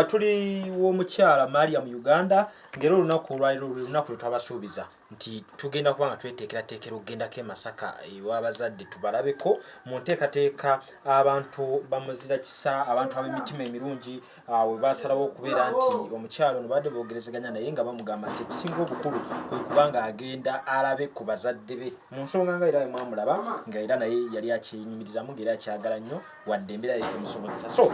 tuli w'omukyala Maria mu Uganda ngero olunaku olwaliro lunaku twabasuubiza nti tugenda kubanga tweteekerateekera okugendako e Masaka ew'abazadde tubalabeko mu nteekateeka abantu bamuzira kisa abantu ab'emitima emirungi we basalawo okubeera nti omukyala ono badde boogerezeganya naye nga bamugamba nti ekisinga obukulu kwe kubanga agenda alabe ku bazadde be mu nsonga nga era bwe mwamulaba nga era naye yali akyenyumirizamu ng'era akyagala nnyo wadde embeera yali temusobozesa so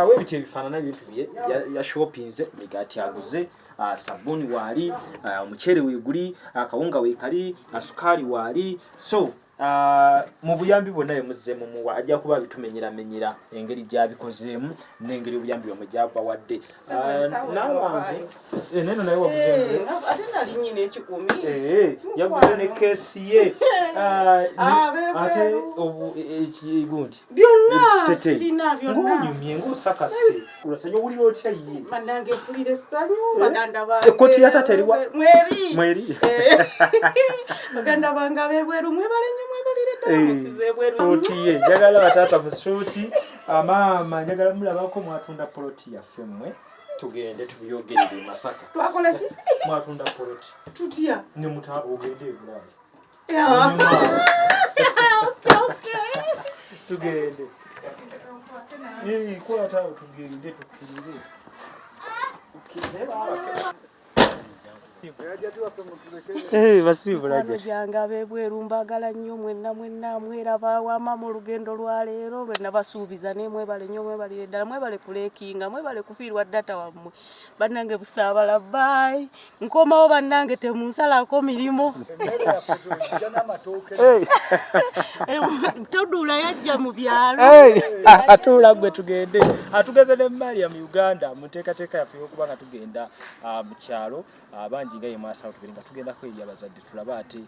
weebityo ebifaanana ebintu bye yashopinze migaati aguze sabuni waali omuceere weeguli akawunga weekali sukaali waali so mu buyambi bwonna bwemuzzemu muwa ajja kuba bitumenyeramenyera engeri gy'abikozeemu n'engeri obuyambi bwemwe gy'abawadde n'abantu neno naye waguze ate nali nnyina ekikumi yaguze ne keesi ye ate ekigundi byonna sirina byonna ng'onyumye ng'osakase ulasanya owulira otya ye bannange mpulira essanyu baganda bange ekkooti ya taata eriwa mweri baganda bange ab'ebweru mwebale nnyo mwebalire ddala musize ebweru poloti ye njagala bataata mu suuti maama njagala mulabako mwatunda poloti yaffe mmwe tugende tubyongerere e Masaka twakola ki mwatunda poloti tutya ne muta ogende e Bulaaya tugende kola tawo tugende tukkirire basiibulajjange ab'ebweru mbagala nnyo mwenna mweraba wama mu lugendo lwa leero lwe nabasuubiza ne mwebale nnyo mwebalire ddala mwebale kuleekinga mwebale kufiirwa data wammwe bannange busaabala bayi nkomawo bannange temunsalako mirimu toduula yajja mu byalo atuula gwe tugende atugeze ne Maria mu Uganda mu nteekateeka yaffe y'okuba nga tugenda mu kyalo bangi nga ye mwasawo tubeera nga tugendako eri abazadde tulaba ate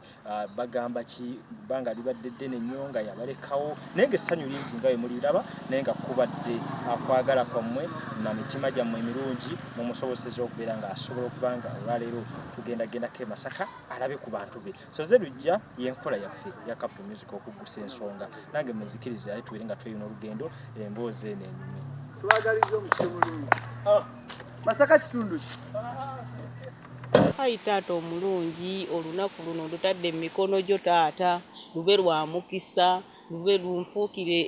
bagamba ki banga libadde ddene nnyo nga yabalekawo naye ng'essanyu lingi nga bwe muliraba naye nga kubadde akwagala kwammwe na mitima gyammwe emirungi mumusobozesa okubeera ng'asobola okuba nga olwaleero tugendagendako e Masaka alabe ku bantu be so ze lujja y'enkola yaffe ya Capital Music okuggusa ensonga nange mmuzikirize aye tubeere nga tweyuna olugendo emboozi eno enyume twagaliza omukise mulungi Masaka kitundu ki Hai taata omulungi olunaku luno lutadde mu mikono gyo taata lube lwa mukisa lube lumpuukire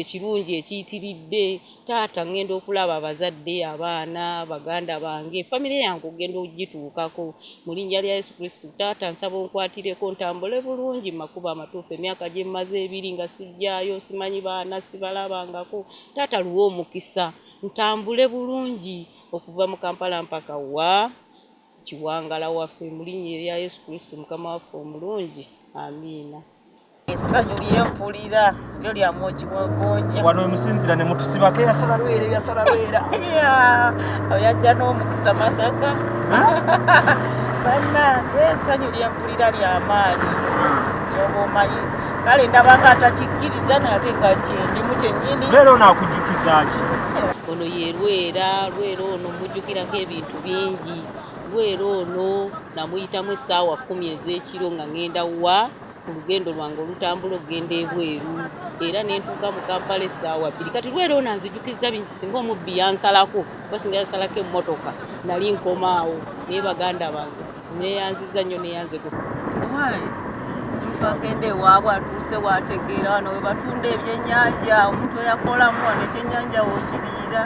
ekirungi ekiyitiridde taata ngenda okulaba abazadde abaana baganda bange famire yange ogenda ogituukako mu linnya lya Yesu Kristo taata nsaba onkwatireko ntambule bulungi makubo amatuufu emyaka gye mmaze ebiri nga sijjaayo simanyi baana sibalabangako taata luwa omukisa ntambule bulungi okuva mu Kampala mpaka wa Kiwangala waffe mu linnya lya Yesu Kristo mukama waffe omulungi amiina essanyu lyempulira lyo lyamu kiwagonja wano emusinzira ne mutusibako yasala lwera yajja n'omukisa Masaka bannange essanyu lyempulira ly'amaanyi kyoba omanyi kale ndabanga atakikkiriza nate nga kyendimu kyennyini leero naakujjukiza ki ono ye lwera ono mujjukirako ebintu bingi lwera ono namuyitamu essaawa 10 ez'ekiro nga ngenda wa ku lugendo lwange olutambula okugenda ebweru era ne ntuuka mu Kampala essaawa 2 kati lwera ono anzijukiriza bingi singa omubbi yansalako basinga yansalako emmotoka nali nkomaawo naye baganda bange neyanziza nnyo neyanze omuntu agenda ewaabwe atuuse waategeera wano we batunda ebyennyanja omuntu eyakolamu wano ekyennyanja wookirira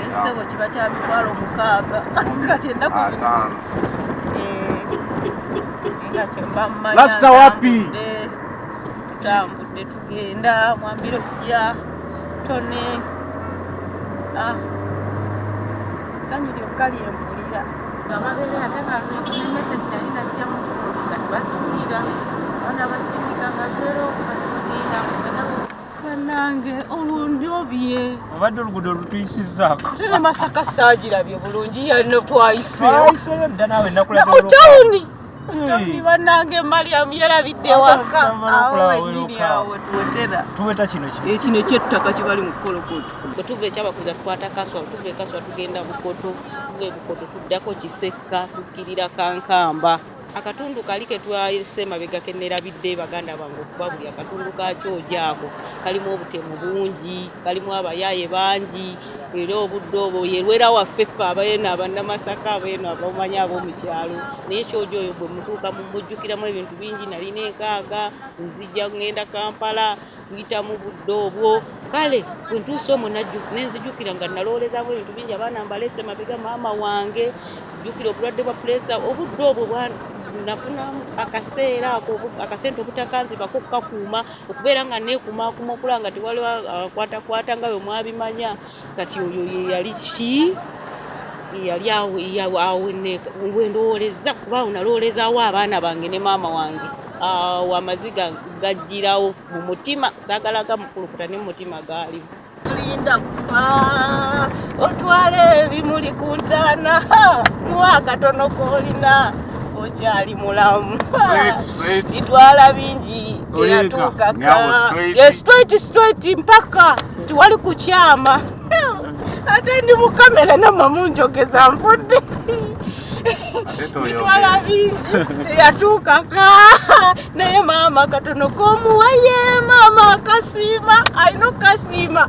essebo kiba kya mitwalo 6 kati ennaku zino nga kyemba mmanya Lasta wapi tutambudde tugenda mwambire kujja tone sanyu lyokka lyempulira amabeere ate nga nemesegi nali najjamu nga tebazuulira baana basindika nga zero bagenda bannange olundyobye obadde oluguudo olutuyisizzaako ate ne Masaka saagirabye bulungi yano twayiseyo dda naawe nakulaze tawuni bannange Mariam yarabidde waka awo wenyini awo tuweta kino ekino ekyettaka kibali mu Kolokoto bwe tuva ekyabakuza tukwata Kaswa tuva Kaswa tugenda Bukoto tuva Bukoto tuddako Kisekka tukkirira Kankamba akatundu kali ke twayise emabega ke nerabidde baganda bange okuba buli akatundu kakyo ojaako kalimu obutemu bungi kalimu abayaaye bangi era obudde obwo yerwera waffe ffe abayeeno abannamasaka abayeeno abamanyi ab'omukyalo naye kyojo oyo bwe mutuuka mumujjukiramu ebintu bingi nalina enkaaga nzija ngenda Kampala tuyita mu budde obwo kale bwe ntuuse omwo nenzijjukira nga naloolezamu ebintu bingi abaana mbalese mabega maama wange jjukira obulwadde bwa pulesa obudde obwo nafunamu akaseera ako akasente obutakanzibako kukakuuma okubeera nga neekumaakuma okulaba nga tewaliwo akwatakwata nga bwe mwabimanya kati oyo ye yali ki yali awo wendowooleza kubaawo naloolezaawo abaana bange ne maama wange awo amaziga gajjirawo mu mutima saagala gamukulukuta ne mu mutima gaalimu linda kufa otwala ebimuli ku ntaana muwa akatono koolina okyali mulamu gitwala bingi teyatuukaka straight mpaka tiwali kukyama ate ndi mu kamera namamunjogeza nfudde gitwala bingi teyatuukaka naye maama katono komuwaye maama akasiima alina okukasiima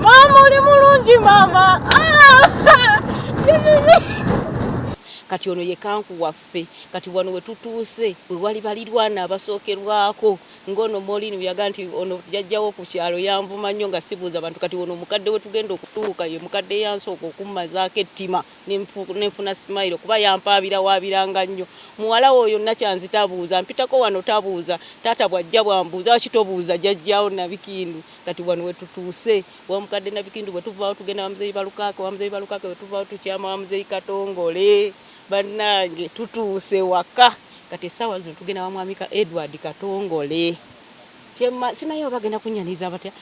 maama oli mulungi maama kati ono ye kanku waffe kati wano we tutuuse we wali balirwana abasookerwako ngono Molini byaga nti ono jajjawo ku kyalo yanvuma nnyo nga sibuuza abantu kati ono mukadde we tugenda okutuuka ye mukadde yansooka okummazaako ettima nenfuna smile kuba yampaabira waabiranga nnyo muwala oyo nakyanzi tabuuza mpitako wano tabuuza taata bwajja bwambuuza wakitobuuza jajjawo Nabikindu kati wano we tutuuse wa mukadde Nabikindu bwe tuvaawo tugenda wa muzeeyi Balukaake we tuvaawo tukyama wa muzeeyi Katongole bannange tutuuse waka kati essaawa zino tugenda wa mwami Edward Katongole simayo bagenda kunyaniza batya.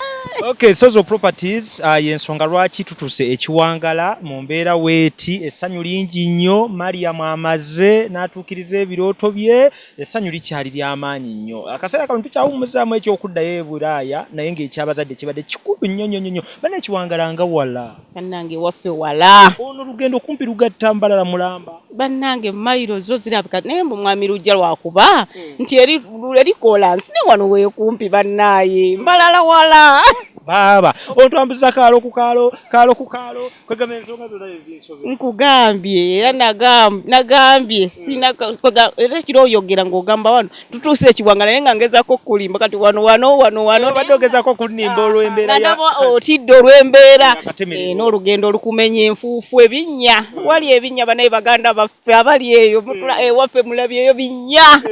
Okay, Sozo Properties yensonga lwaki tutuuse ekiwangala mu mbeera weeti essanyu lingi nnyo Mariam amaze n'atuukiriza ebirooto bye essanyu likyali ly'amaanyi nnyo akaseera kano tukyawummuzaamu ekyokuddayo e Bulaaya naye ng'ekyabazadde kibadde kikulu nnyo bana ekiwangala nga wala bannange waffe wala ono lugendo kumpi lugatta Mbalala Mulamba bannange mayiro zo zirabika naye mbu mwami lujja lwakuba nti eri kolansi ne wano weekumpi bannaye Mbalala wala baba otwambuza kaalo ku kaalo kwegamba ensonga zonna ezinsobe nkugambye era nagambye sina era kiro oyogera ng'ogamba wano tutuuse ekiwangala naye nga ngezaako kulimba kati wano badde ogezaako kunimba olw'embeera otidde olw'embeera n'olugendo olukumenya enfuufu ebinnya wali ebinnya banaye baganda baffe abali eyo ewaffe mulabyeyo binnya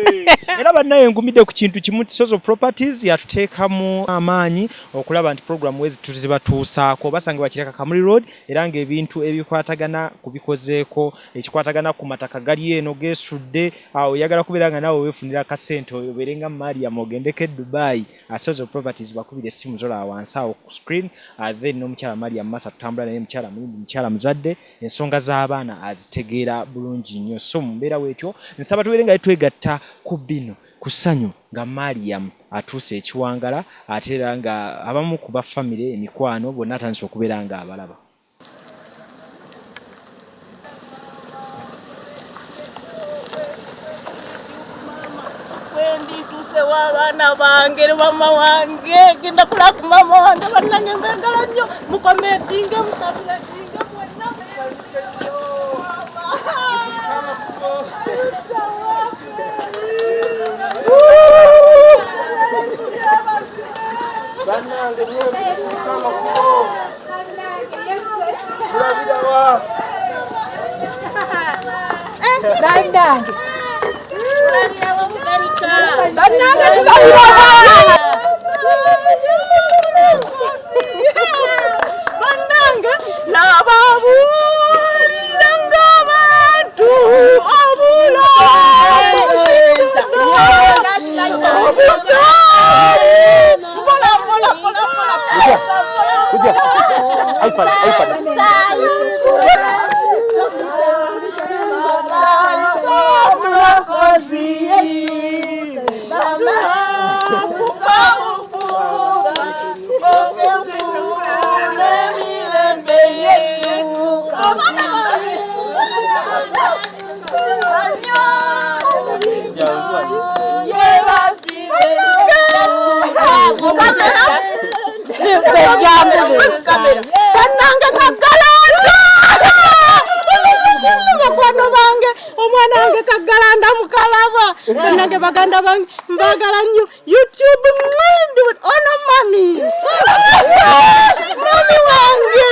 era bannaye ngumidde ku kintu kimu Sozo Properties yatuteekamu amaanyi okulaba nti program wezi tuzibatuusaako basangibwa Kireka Kamuli Road era ng'ebintu ebikwatagana kubikozeeko ekikwatagana ku mataka gali eno geesudde awo oyagala kubeera nga naawe weefunira akasente obeere nga Mariam ogendeko e Dubai Sozo Properties bakubira essimu zola wansi awo ku screen then n'omukyala Mariam Masa tutambula naye mukyala mulungi mukyala muzadde ensonga z'abaana azitegeera bulungi nnyo so mu mbeera weetyo nsaba tubeere nga twegatta ku bino ku ssanyu nga Mariam atuuse ekiwangala ate era nga abamu ku baffamire emikwano bonna atandise okubeera nga abalaba wendituuse w'abaana bange ne mama wange genda kulaba ku mama wange bannange mbengala nnyo mukometinge mukabiretinge bwenna Bannange Kaggalanda bakwano bange omwana wange Kaggalanda mukalaba bannange baganda bange mbagala nnyo YouTube ono mami wange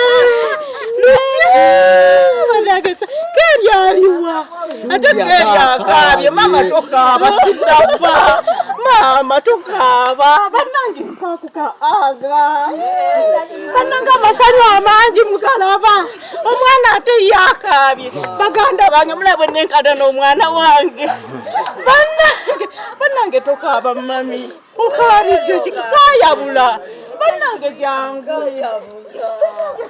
bannange Keri aliwa ate Keri akabye mama tokaaba sitafa mama tokaaba bannange mpakuka aga bannange amasanyu amangi mukalaba omwana ate yakabye baganda bange mulabwe nenkada n'omwana wange bannange tokaaba mami okabidde kikayabula bannange jangu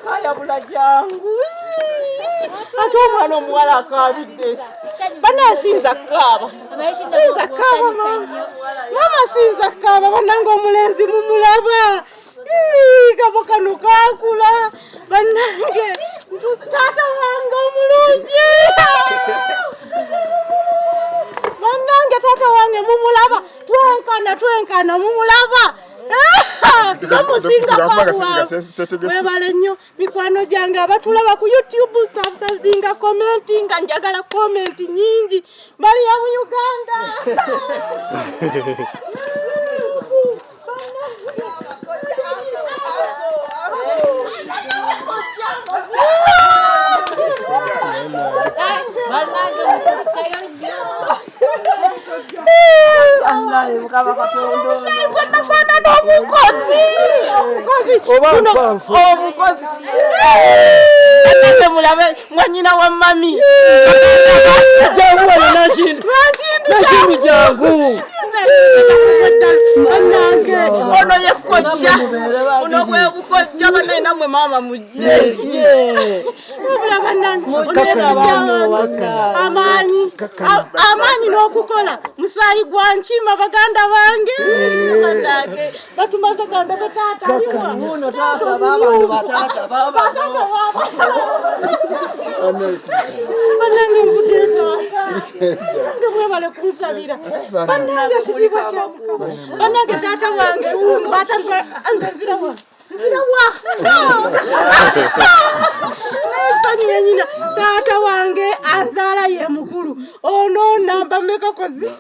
kayabula jangu ate omwana omuwala akabidde bana sinza kaaba mama sinza kaaba bannange omulenzi mumulaba kabo kano kakula bannange taata wange omulungi bannange taata wange mumulaba twenkana mumulaba tukamusinga webale nnyo mikwano gyange abatulaba ku YouTube subscribinga commentinga njagala comment nyingi bali ya mu Uganda mulabe mwanyina wa mami ono yekojja ono gwe bukojja banaye namwe mama mujje amanyi n'okukola musayi gwa nkima baganda bange batumaze ganda taata banange mvudde taata mwebale kunsabira banange ekitiibwa kya Mukama banange taata wange batandika anzazirawa nyina taata wange anzaala ye mukulu ono namba meka kozi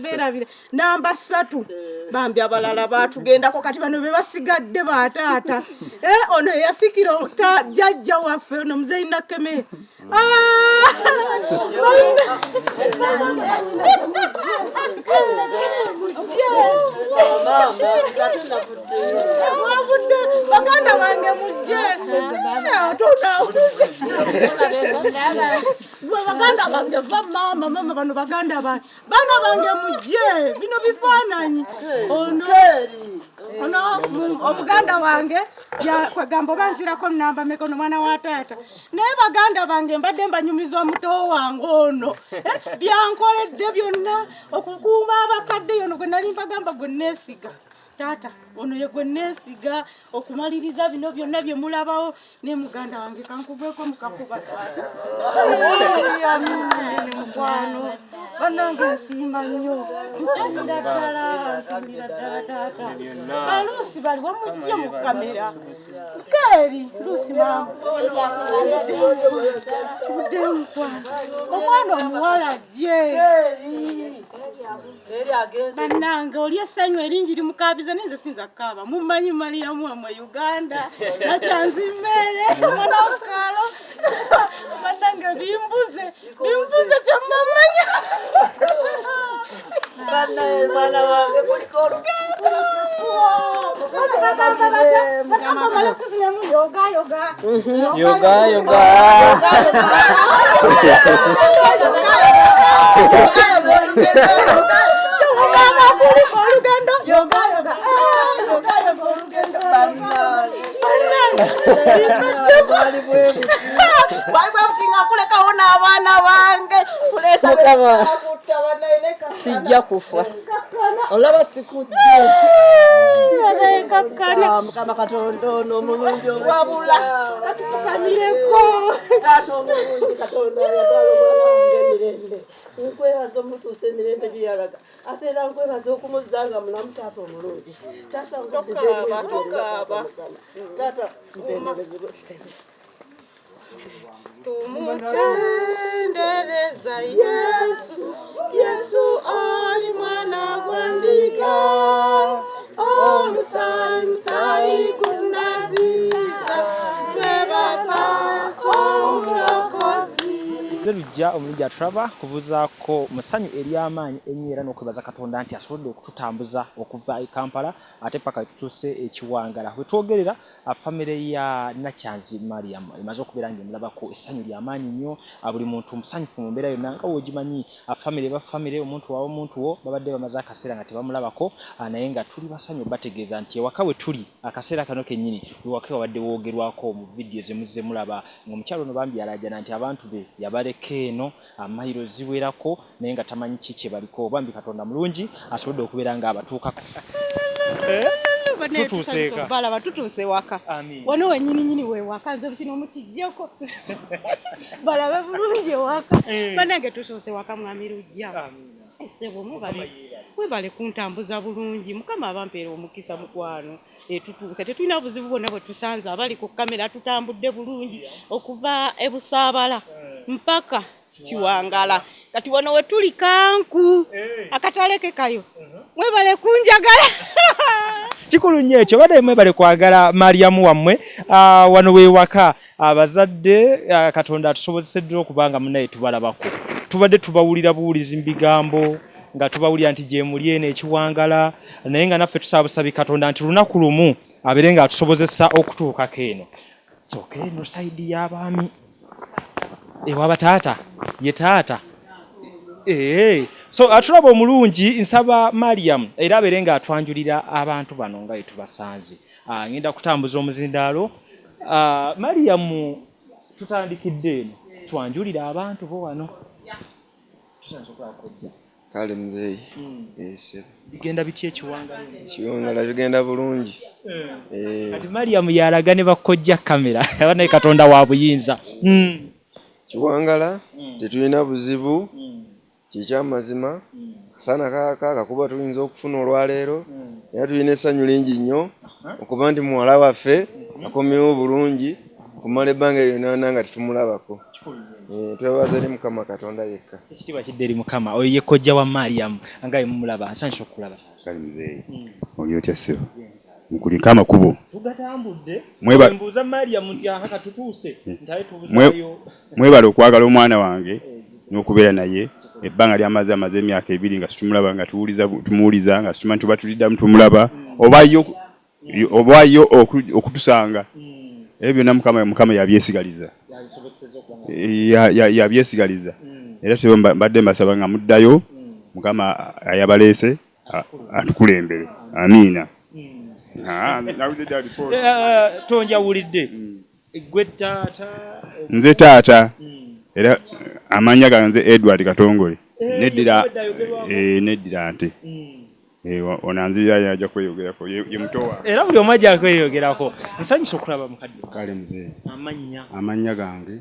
berabire namba 3 bambi abalala batugendako kati bano bebasigadde bataata ono yasikira jajja waffe ono muzeyi Nakeme baganda bange mujje baganda bange mama bano baganda bange bana bange mujje bino bifaananyi ono omuganda wange kwegamba banzirako namba mekono mwana wa taata naye baganda bange mbadde mbanyumiza omuto wange ono byankoledde byonna okukuuma abakadde yono gwe nali mbagamba gwe neesiga taata ono ye gwe neesiga okumaliriza bino byonna bye mulabawo ne muganda wange kankugweko mukakuba taata mukwano bannange nsiima nnyo nsiimira ddala taata baluusi bali wamujje mu kamera Keri luusi mama tudde mukwano omwana omuwala jje bannange oli essanyu eringi limukabiza nenze sinza kaaba mumanyi Mariamu amwe Uganda nakyanzimmere mwana wakalo bannange bimbuze kyamamanya bannaye mwana wange kuliko olugendo abaana bange sijja kufa olaba sikudde Mukama Katonda ono omulungi wabula katufukamireko Taata omulungi Katonda ayagala omwana wange emirembe. Nkwebaza omutuusa emirembe gye yalaga. Ate era nkwebaza okumuzza nga mulamu taata omulungi. Taata tokaaba. Taata ntenderezebwe tutendereze. Tumutendereza Yesu, Yesu ali mwana gwandiga. Omusaayi kunaziza, twebaza omulokozi. Lujja omulungi aturaba kubuzaako musanyu ery'amaanyi ennyo era n'okwebaza Katonda nti asobodde okututambuza okuva e Kampala ate paka tutuuse ekiwangala. Bwe twogerera famire ya Nakyanzi Mariam emaze okubeera ng'emulabako essanyu ly'amaanyi nnyo. Buli muntu musanyufu mu mbeera yonna nga wogimanyi famire omuntu wawe omuntu wo babadde bamaze akaseera nga tebamulabako naye nga tuli basanyu bategeeza nti ewaka we tuli akaseera kano kennyini ewaka wabadde woogerwako mu vidiyo ze muzze mulaba ng'omukyalo ono bambi yalajana nti abantu be yabaleka eno amayiro ziwerako naye nga tamanyi kiki baliko. Bambi Katonda mulungi asobodde okubeera nga abatuukako. Tutuuseeka balaba tutuuse waka wano wenyininyini wewaka nze kino mukijjako balaba bulungi waka banange tutuuse waka mwami lujja esebo mwebale kuntambuza bulungi mukama abampeera omukisa mukwano tutuuse tetulina buzibu bwonna bwe tusanze abali ku kamera tutambudde bulungi okuva ebusaabala mpaka Kiwangala kati wano we tuli Kanku akataleke kayo mwebale kunjagala kikulu nnyo ekyo badde mwebale kwagala Mariamu wammwe wano wewaka abazadde Katonda atusobozeseddwa okubanga munaye tubalabako tubadde tubawulira buwulizi mu bigambo nga tubawulira nti gye muli eno Ekiwangala naye nga naffe tusaabusabi Katonda nti lunaku lumu abeere nga atusobozesa okutuukako eno sooka eno sayidi y'abaami ewaba taata ye taata so atulaba omulungi nsaba Mariam era abeere nga atwanjulira abantu bano nga bwe tubasanze ngenda kutambuza omuzindaalo Mariam tutandikidde eno twanjulira abantu bo wano kale muzeeyi bigenda bitya Ekiwangala bigenda bulungi kati Mariam yalaga ne bakojja kamera abanaye Katonda wa buyinza Kiwangala tetulina buzibu kikyamazima kasana kaaka kuba tuyinza okufuna olwaleero era tulina essanyu lingi nnyo okuba nti muwala waffe akomyewo bulungi kumala ebbanga lyonna nga tetumulabako twebaza eri Mukama Katonda yekka ekitiibwa kidde eri Mukama oyo ye kojja wa Mariam nga bwe mumulaba nsanyusa okulaba kale muzeeyi oli otya ssebo nkuliko amakubo tugatambudde Mweba- mbuuza Mariam nti aha tutuuse ntawe tubuzaayo mwebale okwagala omwana wange n'okubeera naye ebbanga lyamaze emyaka 2 nga situmulaba nga tumuwuliza nga situmanyi tuba tuliddamu tumulaba oba yo okutusanga ebyo byonna Mukama yabyesigaliza yabyesigaliza era tebo mbadde mbasaba nga muddayo Mukama ayabaleese atukulembere amiina tonjawulidde gwe taata nze taata era amanya ganze Edward Katongole neddira nte onanzira yaja kweyogerako ye mutowa era buli omu ajja kweyogerako nsanyusa okulaba mukadde kale mzee amanya gange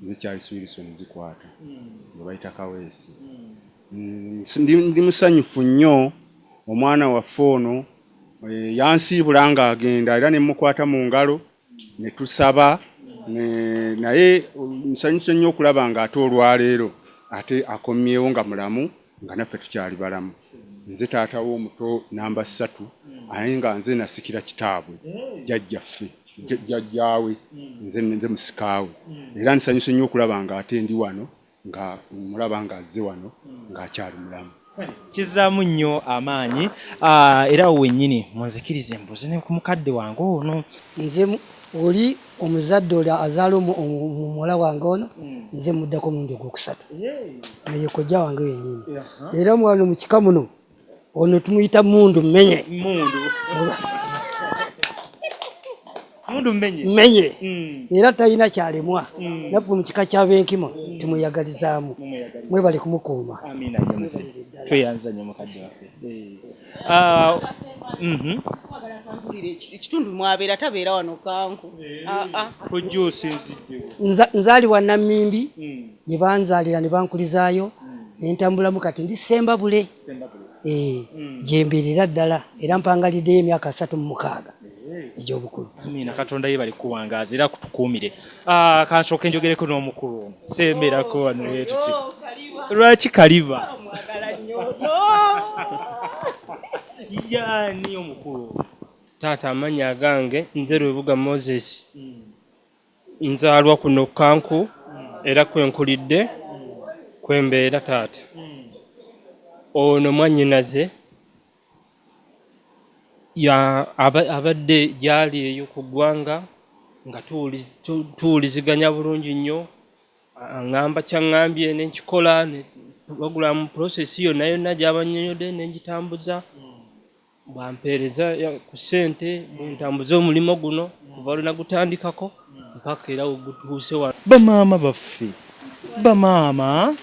nze Charles Wilson Zikwata nga bayita Kaweesi ndi musanyufu nnyo omwana waffe ono yansiibula nga agenda era ne mukwata mu ngalo ne tusaba naye nsanyusa nnyo okulaba nga ate olwaleero ate akomyewo nga mulamu nga naffe tukyali balamu nze taata w'omuto namba 3 aye nga nze nasikira kitaabwe jjajjaawe nze musikaawe era nsanyusa nnyo okulaba nga ate ndi wano nga mulaba nga azze wano ng'akyali mulamu kizaamu nnyo amaanyi era wennyini munzikirize mbuze ne ku mukadde wange ono nze oli omuzadde oli azaala omuwala wange ono nze muddako mulundi ogwokusatu naye kojja wange wenyini era mwana mu kika muno ono tumuyita mundu mmenye mmenye era talina kyalemwa naffe mu kika ky'abenkima tumweyagalizaamu mwebale kumukuuma tweyanza nnyo mukadde waffe mawulire ekitundu mwabeera tabeera wano kanku ojja osinziddewo nzaalibwa Nammimbi gye banzaalira ne bankulizaayo ne ntambulamu kati ndi Ssembabule gye mbeerera ddala era mpangaliddeyo emyaka 36 egy'obukulu. Amina Katonda ye bali kuwangaaza era kutukuumire. Kansooke njogereko n'omukulu ono semberako wano tuti lwaki Kaliba yaani omukulu taata amannya agange nze Lwebuga Moses nzaalwa kuno Kanku era kwenkulidde kwembeera taata ono mwannyinaze abadde gyali eyo ku ggwanga nga tuwuliziganya bulungi nnyo aŋŋamba kyaŋŋambye ne nkikola wagula mu process yonna gy'abannyonnyodde ne ngitambuza bwampeereza ku ssente bwentambuza omulimu guno kuva lwe nagutandikako mpaka era gutuuse wano. bamaama baffe bamaama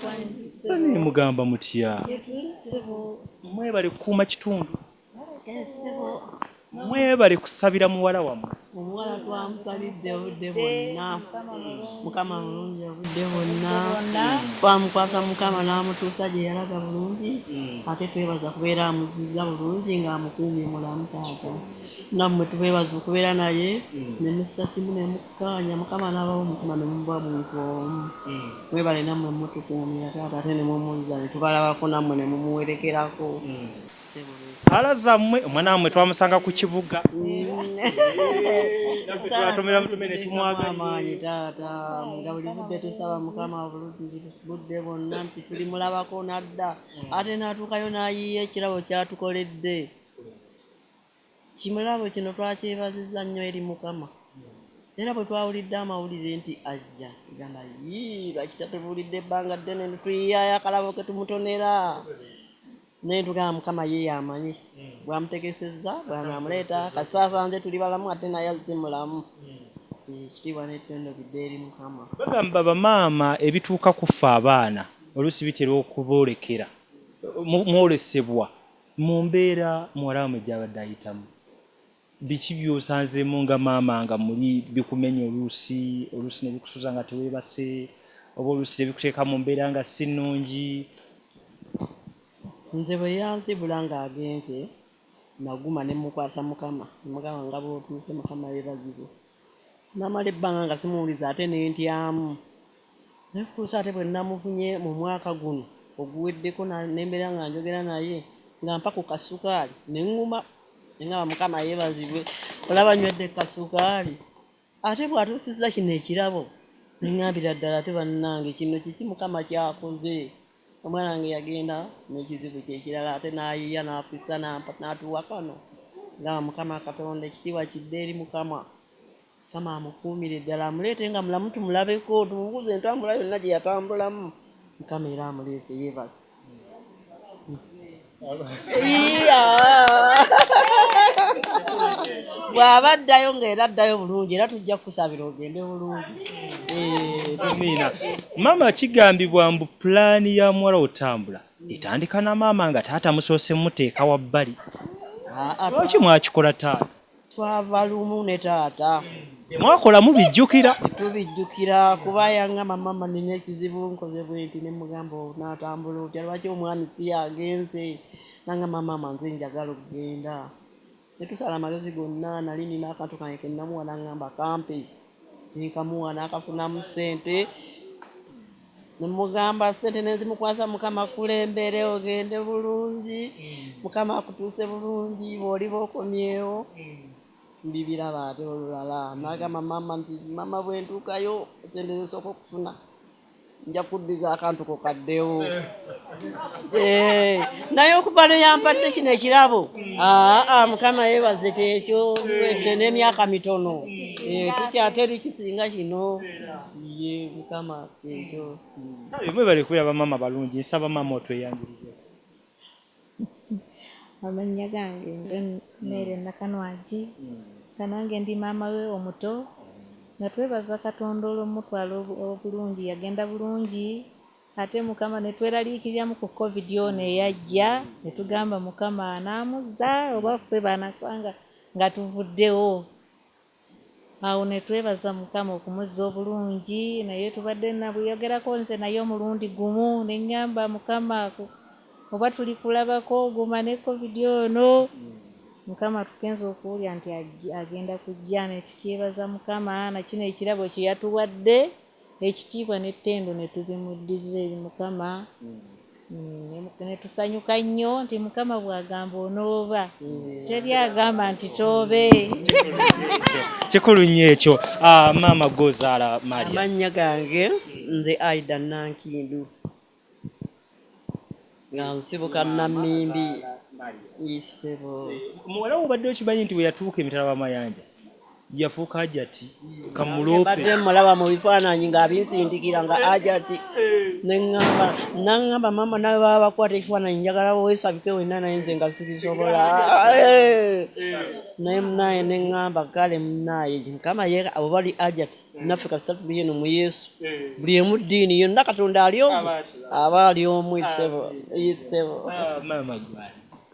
banemugamba mutya mwebale kukuuma kitundu mwebale kusabira muwala wammwe omuwala twamusabidde obudde bwonna mukama mulungi obudde bwonna twamukwasa mukama n'amutuusa gye yalaga bulungi ate twebaza kubeera amuziza bulungi ng'amukuumye mulamu taata nammwe twebaza okubeera naye ne mussa kimu ne mukkaanya mukama n'abawo omutima ne muba muntu omu mwebale nammwe mutukuumira taata ate ne mumuliza ne tubalabako nammwe ne mumuwerekerako sala zammwe omwana wammwe twamusanga ku kibuga twatomera mutume ne tumwagamaanyi taata nga buli budde tusaba mukama bulungi budde bwonna nti tulimulabako nadda ate n'atuukayo n'ayiiya ekirabo kyatukoledde kimulabo kino twakyebaziza nnyo eri mukama era bwe twawulidde amawulire nti ajja gamba lwaki tatubuulidde ebbanga ddene netuyiyayo akalabo ke tumutonera naye tugamba mukama ye yamanyi bwamutegesezza bwanamuleeta kasasa nze tuli balamu ate naye azze mulamu ekitiibwa n'ettendo bidde eri mukama. bagamba bamaama ebituuka kufa abaana oluusi bitera okuboolekera mwolesebwa mu mbeera muwala wammwe gy'abadde ayitamu biki by'osanzeemu nga maama nga muli bikumenya oluusi ne bikusuza nga teweebase oba oluusi ne bikuteeka mu mbeera nga si nnungi? Nze bwe yanzibula ng'agenze naguma ne mukwasa mukama mugamba nga bw'otuuse mukama yeebazibwe namala ebbanga nga simuwuliza ate ne ntyamu naye kutuusa ate bwe namufunye mu mwaka guno oguweddeko nembeera nga njogera naye nga mpa ku kasukaali ne ŋŋuma ngamba mukama yeebazibwe olaba nywedde kasukaali ate bw'atuusizza kino ekirabo ne ŋŋambira ddala ate bannange kino kiki mukama kyakoze. Omwana wange yagenda n'ekizibu kyekirala ate n'ayiiya n'afissa n'atuwa kano ngamba mukama Katonda ekitiibwa kidde eri mukama amukuumire ddala amuleete nga mulamu tumulabeko tumubuuze entambula yonna gye yatambulamu mukama era amuleese yeebaza. bw'aba addayo ng'era addayo bulungi era tujja kukusabira ogende bulungi. Amina. Maama kigambibwa mbu pulaani ya muwala otambula etandika na maama nga taata musoose muteeka wabbali. Lwaki mwakikola taata? Twava lumu ne taata. Mwakola mubijjukira? Tubijjukira kuba yangamba maama nina ekizibu nkoze bwenti ne mugamba n'atambula otya lwaki omwami si yagenze nangamba maama nze njagala okugenda. Ne tusala amagezi gonna nali nina akantu kange ke namuwa nangamba kampe nkamuwa n'akafunamu ssente ne mugamba ssente nezimukwasa mukama kulembere ogende bulungi mukama akutuuse bulungi bw'oliba okomyewo mbibiraba ate olulala nagamba maama nti maama bwe ntuukayo ssente zisooka okufuna nja kuddiza akantu ko kaddewo. Naye okuva ne yampadde kino ekirabo mukama yeebaze kyekyo wedde n'emyaka mitono tukyateri kisinga kino ye mukama ekyo. Mwebale kubeera bamaama balungi nsaba maama otweyanjulire. Amannya gange nze Mary Nakanwagi kanange ndi maama we omuto nga twebaza Katonda olw'omutwalo obulungi yagenda bulungi ate mukama ne tweraliikiriramu ku covid yono eyajja ne tugamba mukama anaamuza oba ffe banasanga nga tuvuddewo. Awo ne twebaza Mukama okumuzza obulungi, naye tubadde nabuyogerako nze naye omulundi gumu ne ŋŋamba Mukama oba tuli kulabako guma ne COVID ono. Mukama tugenza okuwulira nti agenda kujja, ne tukyebaza Mukama na kino ekirabo kye yatuwadde ekitiibwa n'ettendo ne tubimuddiza eri Mukama. Ne tusanyuka nnyo nti Mukama bw'agamba onooba teri agamba nti toobe. Kikulu nnyo ekyo. Maama Gozaala Maria. Amannya gange nze Aida Nankindu nga nsibuka Nammimbi Isebo. Muwala obadde okimanyi nti we yatuuka emitala w'amayanja yafuuka Ajati Kamulope. Badde mulaba mu bifaananyi ng'abinsindikira nga Ajati. N'aŋŋamba maama nawe baba bakwata ekifaananyi njagala weesabike wenna naye nze nga sibisobola. Naye munaye ne ŋŋamba kale munaye nti Mukama ye abo bali Ajati naffe kasita tuli eno mu Yesu. Buli emu ddiini yonna Katonda ali omu aba ali omu Isebo.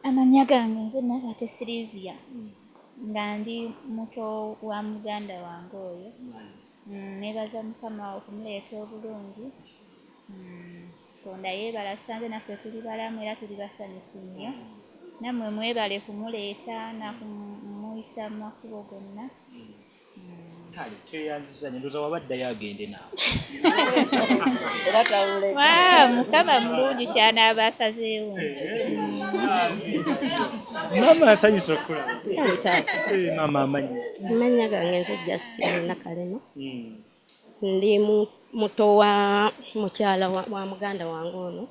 Amannya gange nze Nakate Silivia nga ndi muto wa muganda wange oyo. Neebaza Mukama okumuleeta obulungi. Katonda yeebala tusanze naffe tuli balamu era tuli basanyufu nnyo. Nammwe mwebale kumuleeta nakumuyisa mu makubo gonna. Kale tweyanzizanye ndowooza wabaddayo agende naawe. Mukama mulungi kyanaaba asazeewo. Maama asanyusa okulaba. Maama amannya gange nze Justine Nakalema. Ndi muto wa mukyala wa muganda wange ono.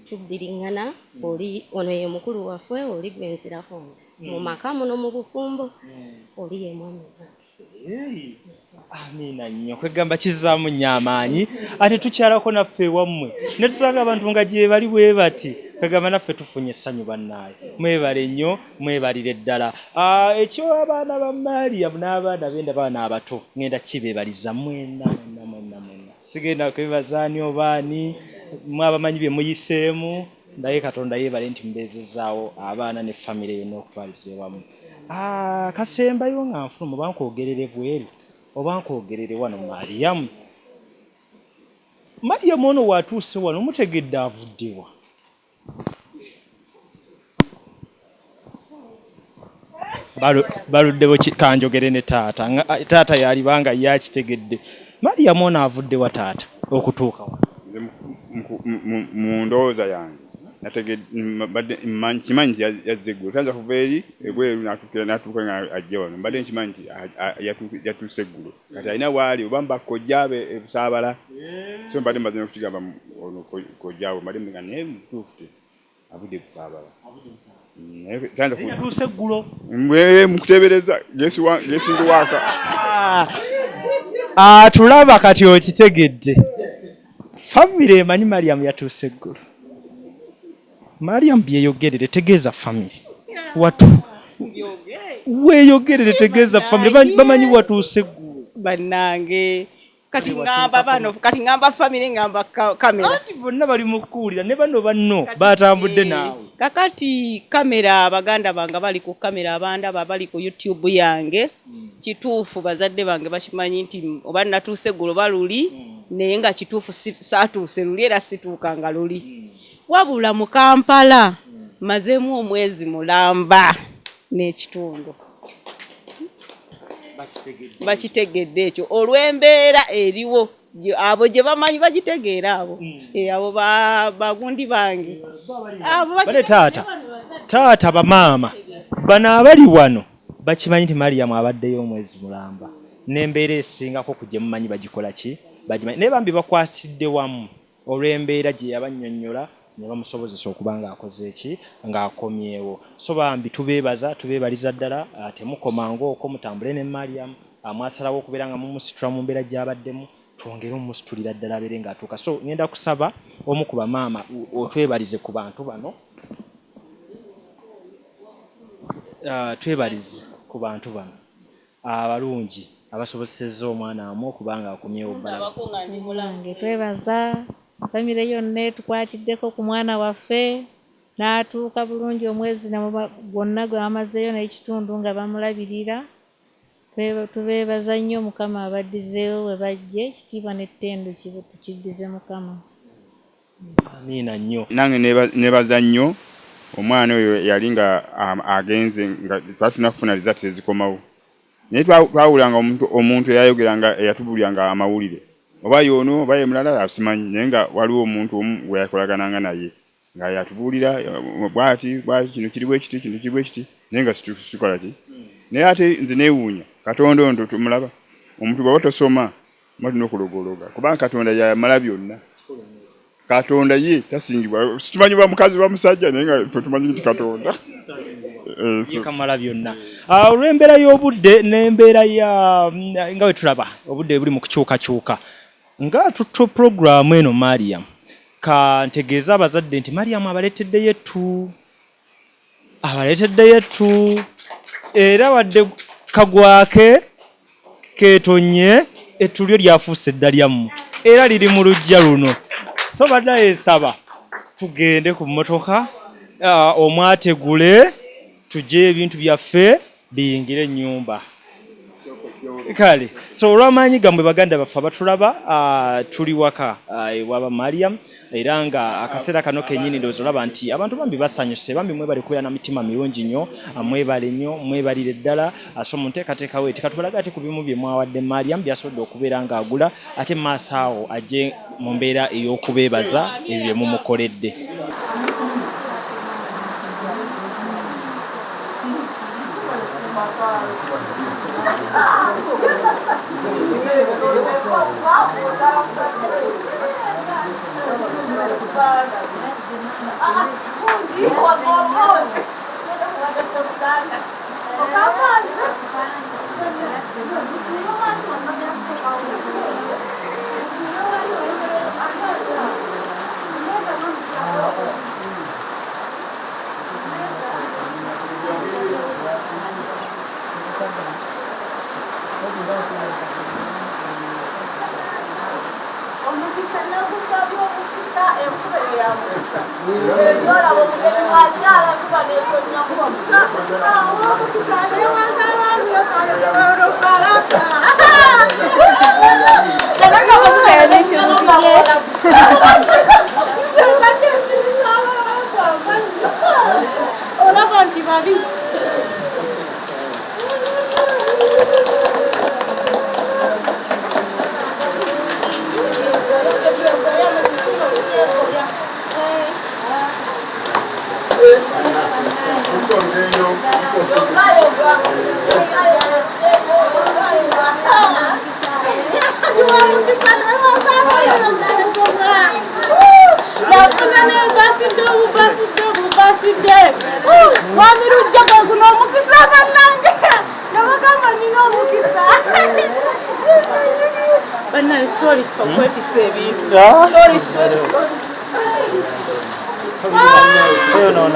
Tubbiriŋŋana, oli ono ye mukulu waffe, oli gwe nzirako nze. Mu maka muno mu bufumbo oli ye mwami wange. Amina nnyo kwegamba kizaamu nnyo amaanyi ate tukyalako naffe ewammwe ne tusanga abantu nga gye bali bwe bati kwegamba naffe tufunye essanyu bannaaye. Mwebale nnyo mwebalire ddala. Ekyo abaana ba Mariam n'abaana benda baana abato ngenda kibeebaliza mwena. Sigenda kwebaza ani obaani mwabamanyi bye muyiseemu naye Katonda yeebale nti mbeezezaawo abaana ne famire yonna okutwaliza ewamu. Kasembayo nga nfuluma oba nkwogerere bweru oba nkwogerere wano Mariam. Mariam ono watuuse wano mutegedde avuddewa. Baluddewo kanjogere ne taata. Taata yalibanga yakitegedde. Mariam ono avuddewa taata okutuuka wano. Mu ndowooza yange kimanyi nti yazze eggulu tanza kuva eri ebweru n'atuuka nga ajja wano. Mbadde nkimanyi nti yatuuse eggulu kati alina waali oba mbakojja abe ebusaabala. So mbadde mbaze n'okukigamba ono kojjaawe mbadde nga naye mutuufu avudde ebusaabala. Yatuuse eggulo mukuteebereza gesinga waaka. Tulaba kati okitegedde. Famire emanyi Mariam yatuuse eggulu. Mariam byeyogerere tegeeza famire. Watu weeyogerere tegeeza famire bamanyi watuuse eggulu. Bannange kati ngamba bano kati ngamba famire ngamba kamera. Kati bonna bali mu kuwulira ne bano banno batambudde naawe. Kakati kamera abaganda bange bali ku kamera abandaba bali ku YouTube yange. Kituufu bazadde bange bakimanyi nti oba natuuse eggulu baluli naye nga kituufu saatuuse luli era situukanga luli. Wabula mu Kampala mazeemu omwezi mulamba n'ekitundu. Bakitegedde ekyo olw'embeera eriwo abo gye bamanyi bagitegeera abo. Abo bagundi bange. Bale taata bamaama bano abali wano bakimanyi nti Mariam abaddeyo omwezi mulamba. N'embeera esingako kujja mumanyi bagikola ki? Bagimanyi naye bambi bakwatidde wamu olw'embeera gye yabannyonnyola ne bamusobozesa okuba ng'akoze eki ng'akomyewo. So bambi tubeebaliza ddala temukomanga okwo mutambule ne Mariam amwasalawo okubeera nga mumusitula mu mbeera gy'abaddemu twongere omusitulira ddala abeere ng'atuuka. So ngenda kusaba omu ku bamaama otwebalize ku bantu bano. Twebalize ku bantu bano abalungi abasobosezza omwana wamu okubanga akomyewo bbala. Twebaza famire yonna tukwatiddeko ku mwana waffe n'atuuka bulungi omwezi gwonna gwe bamazeeyo n'ekitundu nga bamulabirira. Tubeebaza nnyo Mukama abaddizeewo we bajje, ekitiibwa n'ettendo tukiddize Mukama. Amiina nnyo. Nange nebaza nnyo omwana oyo yali nga agenze nga twatuna kufuna rizati ezikomawo. Naye twawulanga omuntu eyayogeranga eyatubuliranga amawulire. Oba yono oba ye mulala asimanyi naye nga waliwo omuntu omu gwe yakolagananga naye nga yatubulira bwati kino kiriwo ekiti kino kiriwo ekiti naye nga situkola ki. Naye ate nze neewuunya Katonda ono tumulaba omuntu bw'aba tosoma mulina okulogologa kubanga Katonda yamala byonna. Katonda ye tasingibwa. Situmanyi ba mukazi ba musajja naye nga ffe tumanyi nti Katonda yekamala byonna. Olw'embeera y'obudde n'embeera nga bwe tulaba obudde buli mu kukyukakyuka nga tutto puroguramu eno Mariam ka ntegeeza abazadde nti Mariam abaleeteddeyo ettu era wadde kagwake keetonye ettu lyo lyafuuse edda lyammwe era liri mu lujja luno. So baddayo nsaba tugende ku mmotoka omwategule tujje ebintu byaffe biyingire ennyumba. Kale so olw'amaanyi gammwe baganda baffe abatulaba tuli waka ewaba Mariam era nga akaseera kano kennyini ndowooza olaba nti abantu bambi basanyuse bambi mwebali kubeera na mitima mirungi nnyo mwebale nnyo mwebalire ddala so mu nteekateekawo eti katubalaga ati ku bimu bye mwawadde Mariam byasobodde okubeera ng'agula ate mu maaso awo ajje mu mbeera ey'okubeebaza ebyo bye mumukoledde. Sorry for what you say. Sorry. No.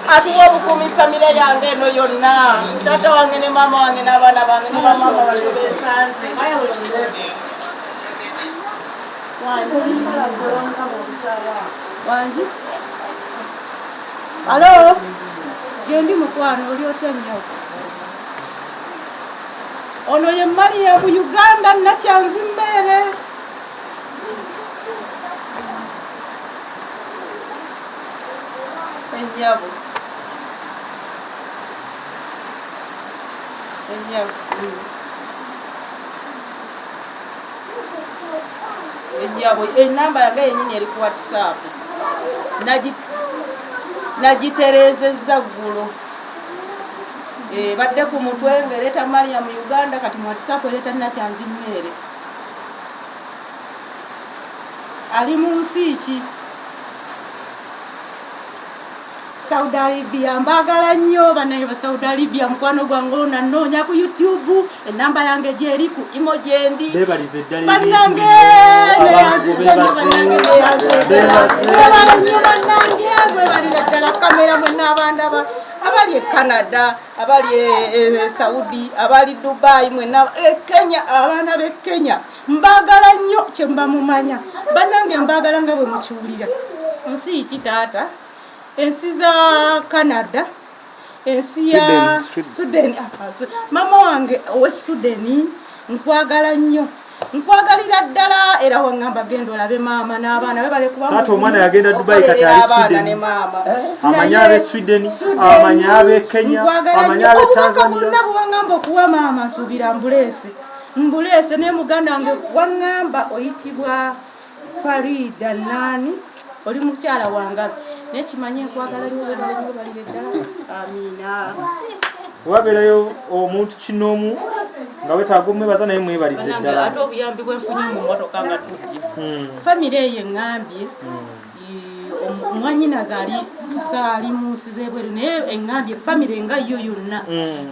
Atuwa obukumi famire yange eno yonna tata wange ne mama wange n'abaana bange ne bamama balebesante wanji alo gendi mukwano oli otya nnyo ono ye Maria mu Uganda Nakyanzimbere enjabo Ennyabo enamba yange yennyini eri ku WhatsApp nagiterezezza ggulo badde ku mutwe ng'ereeta Maria mu Uganda kati mu WhatsApp ereeta Nakyanzi Mmere ali mu nsi ki Saudi Arabia mbagala nnyo banaye ba Saudi Arabia mukwano gwange nanoonya ku YouTube enamba yange gyeri ku emoji endi bebalize ddala banange ddala kamera mwenna abandaba abali e Canada abali e Saudi abali Dubai mwenna Kenya abaana b'e Kenya mbagala nnyo kye mba mumanya banange mbagala nga bwe mukiwulira nsi ki taata ensi za Canada ensi ya Sweden mama wange owe Sweden nkwagala nnyo nkwagalira ddala era wangamba genda olabe maama n'abaana bebale kuba taata omwana yagenda Dubai kati ali Sweden amanya abe Sweden amanya abe Kenya amanya abe Tanzania bonna bwangamba okuwa maama nsuubira mbulese ne muganda wange wangamba oyitibwa Farida nani oli mukyala wangabe nekimanye nkwagala nnyo balire ddala amina wabeerayo omuntu kinoomu nga wetaaga omwebaza naye mwebalize ddala ate obuyambi bwenfunye mu mmotoka nga tujja famire eyo eŋŋambye mwanyina zaali mu nsi z'ebweru naye eŋŋambye famire nga yo yonna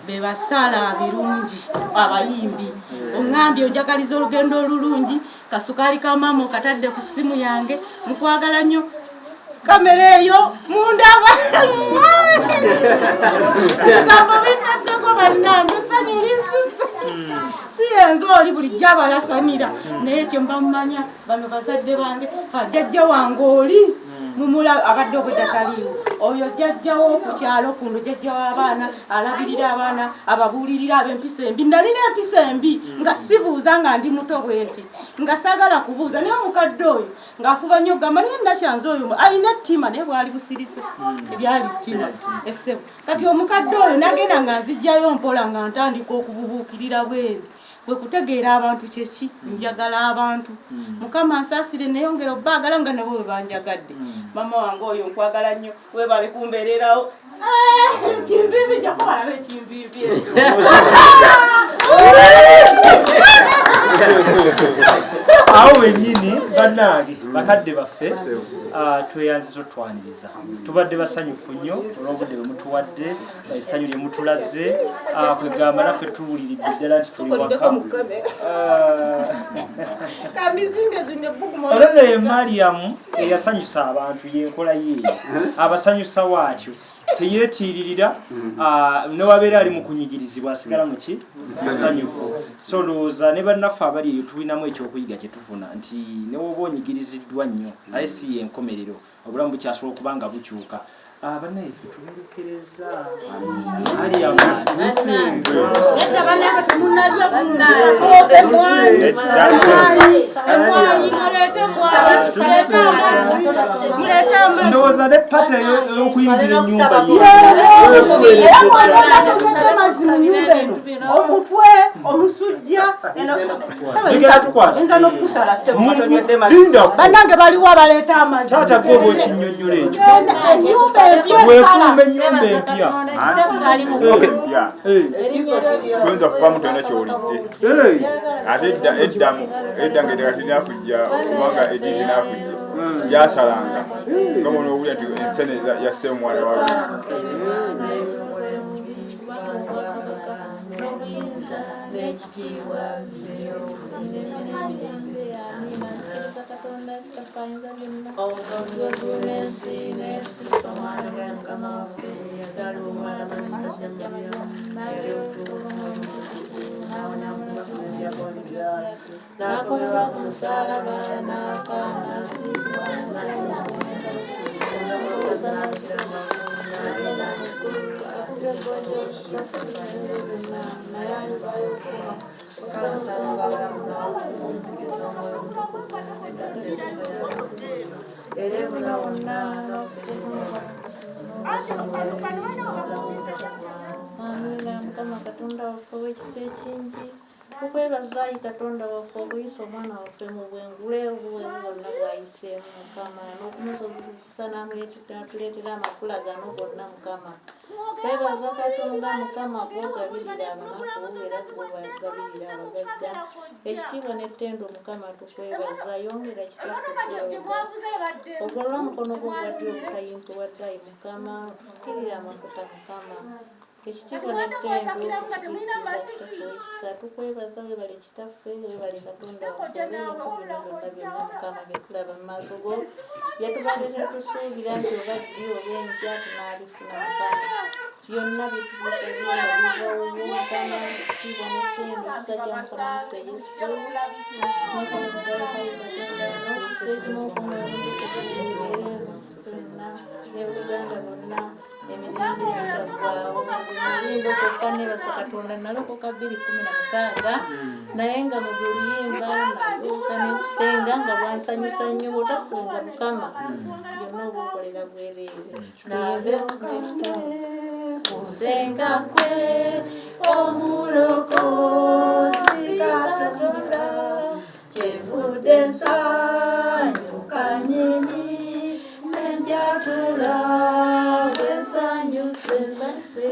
be basaala birungi abayimbi oŋŋambye onjagaliza olugendo olulungi kasukaali ka maama okatadde ku ssimu yange mukwagala nnyo kamera eyo mundaba ebigambo bitaddeko bannange sanyulisusa si yenzo oli bulijjo abalasanira naye kye mba mumanya bano bazadde bange jjajja wange oli mumula abadde obwedda taliiwo oyo jjajjawo ku kyalo kuno jjajja w'abaana alabirira abaana ababuulirira ab'empisa embi nalina empisa embi nga sibuuza nga ndi muto bwe nti nga saagala kubuuza naye omukadde oyo ng'afuba nnyo okugamba naye Nakyanzi oyo alina ttima naye bwali busirise ebyali ttima essebo kati omukadde oyo nagenda nga nzijjayo mpola nga ntandika okububuukirira bwendi bwe kutegeera abantu kyeki njagala abantu mukama nsaasire neyongera obbaagala nga nabo bwe banjagadde mama wange oyo nkwagala nnyo webale kumbeererawo kimbiibi jako balaba ekimbiibi awo wennyini bannange bakadde baffe tweyanziza otwaniriza tubadde basanyufu nnyo olw'obudde bwe mutuwadde essanyu lye mutulaze kwegamba naffe tuwuliridde ddala nti tuli waka olwo ye Mariamu eyasanyusa abantu yenkola yeeyo abasanyusa waatyo teyeetiiririra newabeera ali mu kunyigirizibwa asigala muki musanyufu so lowooza ne bannaffe abali eyo tulinamu ekyokuyiga kye tufuna nti newoba onyigiriziddwa nnyo naye si yenkomerero obulamu bukyasobola okuba nga bukyuka bannayeffe tuberekereza ndowooza ne pata ey'okuyingira ennyumba omutwe omusujja nza n'okusala bannange baliwo abaleeta amazzi taata gwe oba okinnyonnyola ekyo bwefuluma ennyumba empya tuyinza kuvamu tolina kyolidde ate edda ng'eddagatinakujja kubanga eddiiti nakujja yasalanga nga bona owulira nti ensene yasse omwana wabi Amina Mukama Katonda waffe w'ekisa ekingi tukwebaza Ayi Katonda waffe obuyisa omwana waffe mu bwengule obuweebu bwonna bwayiseemu Mukama n'okumusobozesa n'atuleetera amakula gano gonna Mukama twebaza Katonda Mukama gw'ogabirira abanaku era gw'ogabirira abagagga ekitiibwa n'ettendo Mukama tukwebaza yongera kitaffe tuweebwa ogolola omukono gwo ogwa ddyo ogutayimbulwadde Ayi Mukama tukkirira amafuta Mukama ekitiibwa n'ettendo tukubikiriza kitaffe w'ekisa tukwebaza weebale kitaffe weebale Katonda waffe olw'ebintu bino byonna byonna Mukama bye tulaba mu maaso go bye tubadde tusuubira nti oba ddi oba enkya tunaabifuna Mukama byonna bitubusaze ebivawo Mukama ekitiibwa n'ettendo ekisa kya Mukama waffe Yesu n'okuseekimu okumwemugetegeere Uganda bonna emirembe egitaggwaawo mulindo kokka neebaza Katonda nalokoka 2016 naye nga mu buluyimba nalyoka nekusenga nga bwansanyusa nnyo bwotasenga Mukama byonna oba okolera bwereere nayembe kusenga kwe omulokozi Katonda kyevudde nsanyuka nyini nenjatula bwensanyuse nsanyuse